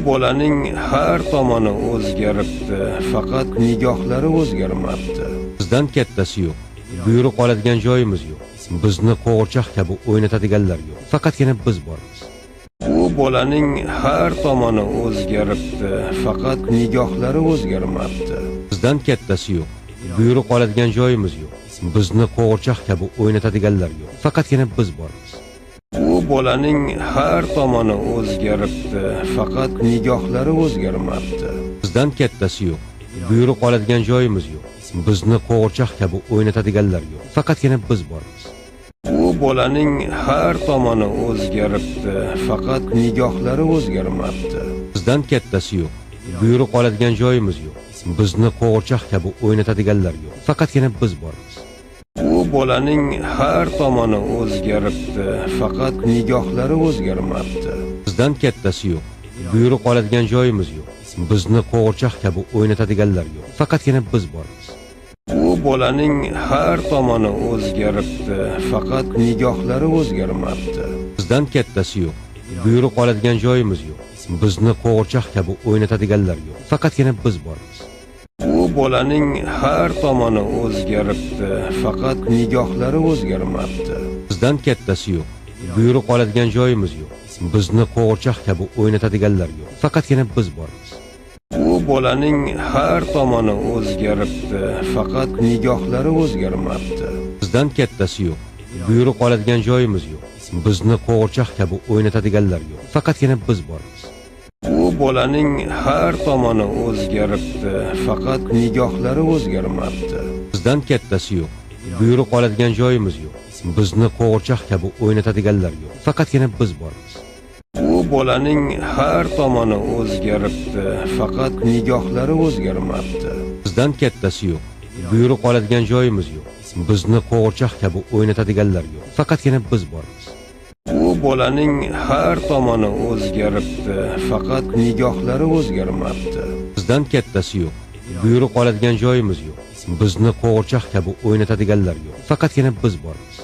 bolaning har tomoni o'zgaribdi, faqat nigohlari o'zgarmabdi. Bizdan kattasi yo'q, buyruq oladigan joyimiz yo'q. Bizni qo'g'irchoq kabi o'ynatadiganlar yo'q. Faqatgina biz bormiz. Bu bolaning har tomoni o'zgaribdi, faqat nigohlari o'zgarmabdi. Bizdan kattasi yo'q, buyruq oladigan joyimiz yo'q. Bizni qo'g'irchoq kabi o'ynatadiganlar yo'q. Faqatgina biz bormiz. Bu bolaning har tomoni o'zgaribdi, faqat nigohlari o'zgarmabdi. Bizdan kattasi yo'q, buyruq oladigan joyimiz yo'q. Bizni qo'g'irchoq kabi o'ynatadiganlar yo'q. Faqatgina biz bormiz. Bu bolaning har tomoni o'zgaribdi, faqat nigohlari o'zgarmabdi. Bizdan kattasi yo'q, buyruq oladigan joyimiz yo'q. Bizni qo'g'irchoq kabi o'ynatadiganlar yo'q. Faqatgina biz bormiz. Bu bolaning har tomoni o'zgaribdi, faqat nigohlari o'zgarmabdi. Bizdan kattasi yo'q, buyruq oladigan joyimiz yo'q. Bizni qo'g'irchoq kabi o'ynatadiganlar yo'q. Faqatgina biz bormiz. Bu bolaning har tomoni o'zgaribdi, faqat nigohlari o'zgarmabdi. Bizdan kattasi yo'q, buyruq oladigan joyimiz yo'q. Bizni qo'g'irchoq kabi o'ynatadiganlar yo'q. Faqatgina biz bormiz. Bu bolaning har tomoni o'zgaribdi, faqat nigohlari o'zgarmabdi. Bizdan kattasi yo'q, buyruq oladigan joyimiz yo'q. Bizni qo'g'irchoq kabi o'ynatadiganlar yo'q. Faqatgina biz bormiz. Bu bolaning har tomoni o'zgaribdi, faqat nigohlari o'zgarmabdi. Bizdan kattasi yo'q, buyruq oladigan joyimiz yo'q. Bizni qo'g'irchoq kabi o'ynatadiganlar yo'q. Faqatgina biz bormiz. Bu bolaning har tomoni o'zgaribdi, faqat nigohlari o'zgarmabdi. Bizdan kattasi yo'q, buyruq oladigan joyimiz yo'q. Bizni qo'g'irchoq kabi o'ynatadiganlar yo'q. Faqatgina biz bormiz. Bu bolaning har tomoni o'zgaribdi, faqat nigohlari o'zgarmabdi. Bizdan kattasi yo'q, buyruq oladigan joyimiz yo'q. Bizni qo'g'irchoq kabi o'ynatadiganlar yo'q. Faqatgina biz bormiz. Bu bolaning har tomoni o'zgaribdi, faqat nigohlari o'zgarmabdi. Bizdan kattasi yo'q, buyruq oladigan joyimiz yo'q. Bizni qo'g'irchoq kabi o'ynatadiganlar yo'q. Faqatgina biz bormiz.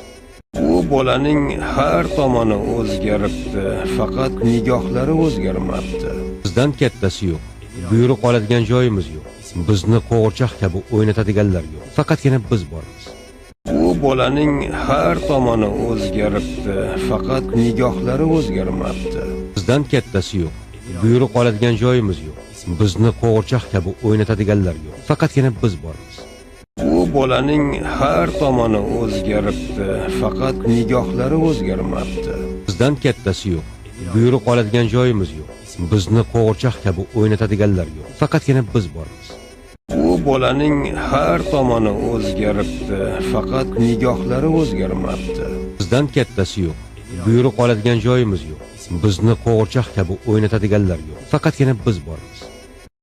Bu bolaning har tomoni o'zgaribdi, faqat nigohlari o'zgarmabdi. Bizdan kattasi yo'q, buyruq oladigan joyimiz yo'q. Bizni qo'g'irchoq kabi o'ynatadiganlar yo'q. Faqatgina biz bormiz. Bu bolaning har tomoni o'zgaribdi, faqat nigohlari o'zgarmabdi. Bizdan kattasi yo'q, buyruq oladigan joyimiz yo'q. Bizni qo'g'irchoq kabi o'ynatadiganlar yo'q. Faqatgina biz bormiz. Bu bolaning har tomoni o'zgaribdi, faqat nigohlari o'zgarmabdi. Bizdan kattasi yo'q, buyruq oladigan joyimiz yo'q. Bizni qo'g'irchoq kabi o'ynatadiganlar yo'q. Faqatgina biz bormiz. Bu bolaning har tomoni o'zgaribdi, faqat nigohlari o'zgarmabdi. Bizdan kattasi yo'q, buyruq oladigan joyimiz yo'q. Bizni qo'g'irchoq kabi o'ynatadiganlar yo'q. Faqatgina biz bormiz.